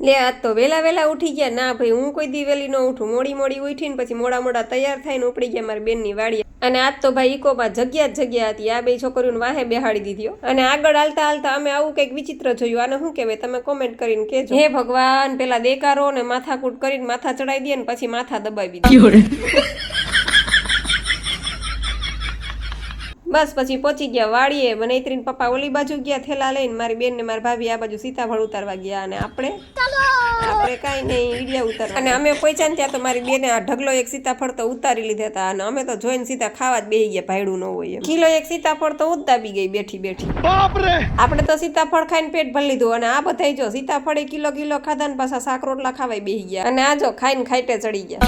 લે આજ તો વેલા વેલા ઉઠી ગયા. ના ભાઈ, હું કોઈ દી વેલી ન ઉઠું. મોડી મોડી ઉઠીને પછી મોડા મોડા તૈયાર થઈને ઉપડી ગયા મારી બેનની વાડીએ. અને આજ તો ભાઈ ઇકોમાં જગ્યા હતી. આ બે છોકરીઓને વાહે બેહાડી દીધી. અને આગળ હાલતા હાલતા અમે આવું કંઈક વિચિત્ર જોયું. આને શું કહેવાય તમે કોમેન્ટ કરીને કહેજો. હે ભગવાન, પેલા દેકારો ને માથાકૂટ કરીને માથા ચડાવી દે ને પછી માથા દબાવી દે. બસ પછી પહોંચી ગયા વાડીએ. મનૈત્રીને પપ્પા ઓલી બાજુ ગયા થેલા લઈને, મારી બેન ને મારી ભાભી આ બાજુ સીતાફળ ઉતારવા ગયા. અને આપણે કાંઈ નહીં, ઈડિયા ઉતારવા. અને અમે પહોંચ્યા ને ત્યાં તો મારી બેને આ ઢગલો એક સીતાફળ તો ઉતારી લીધા હતા. અને અમે તો જોઈને સીધા ખાવા જ બેસી ગયા, ભાયડું ન હોય એમ. કિલો એક સીતાફળ તો ઉતારી ગઈ બેઠી બેઠી. આપણે તો સીતાફળ ખાઈને પેટ ભરી લીધું. અને આ બધા જો સીતાફળે કિલો ખાધા ને પાછા શાક રોટલા ખાવાય બેસી ગયા. અને આ જો ખાઈને ખાઈટે ચડી ગયા.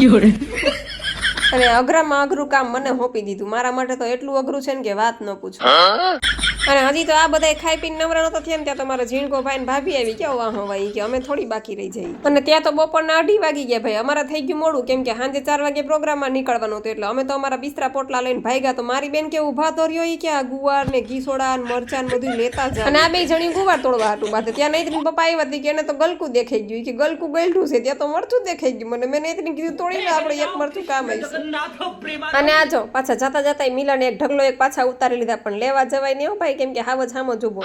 અને અઘરામાં અઘરું કામ મને સોંપી દીધું. મારા માટે તો એટલું અઘરું છે ને કે વાત ન પૂછો. અને હજી તો આ બધા ખાઈ પીને નવરા નતો થયા ને ત્યાં તો મારા ઝીણકો ભાઈ ને ભાભી આવી ગયા વાહ ભાઈ કે અમે થોડી બાકી રહી જઈએ. અને ત્યાં તો બપોરના 2:30 વાગી ગયા ભાઈ. અમારા થઈ ગયું મોડું, કેમ કે સાંજે 4 વાગે પ્રોગ્રામમાં નીકળવાનું હતું. એટલે અમે તો અમારા બિસ્તરા પોટલા લઈને ભાગ્યા. તો મારી બેન કે ઉભા તો રહ્યો કે આ ગુવાર ને ઘી સોડા ને મરચાં ને બધું લેતા જાય. અને આ બે જણી ગુવાર તોડવા હાટું બાદ ત્યાં નૈત્રીન પપ્પા આવ્યા હતી કે એને તો ગલકું દેખાઈ ગયું કે ગલકું ગળ્યું છે. ત્યાં તો મરચું દેખાઈ ગયું મને. મેં નૈત્રીન કીધું તોડી લે, આપણે એક મરચું કામ આવીશું. અને આ જો પાછા જતા જતા મિલાને એક ઢગલો એક પાછા ઉતારી લીધા. પણ લેવા જવાય નહીં ભાઈ, કેમ કે હાવ જ સામો જોબો.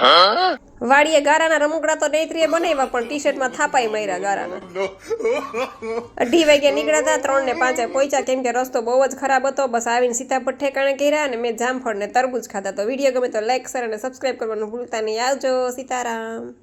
વાડીએ ગારાના રમકડા તો નૈત્રીએ બનાવ્યા, પણ ટી શર્ટમાં થાપાઈ માર્યા ગારાના. 2:30 વાગે નીકળ્યા હતા, 3 ને 5 પહોંચ્યા, કેમ કે રસ્તો બહુ જ ખરાબ હતો. બસ આવીને સીતાફળ ઠેકાણે કર્યા અને મેં જામફળ ને તરબૂચ ખાધા. તો વિડીયો ગમે તો લાઈક શેર અને સબસ્ક્રાઈબ કરવાનું ભૂલતા નહીં. આવજો. સીતારામ.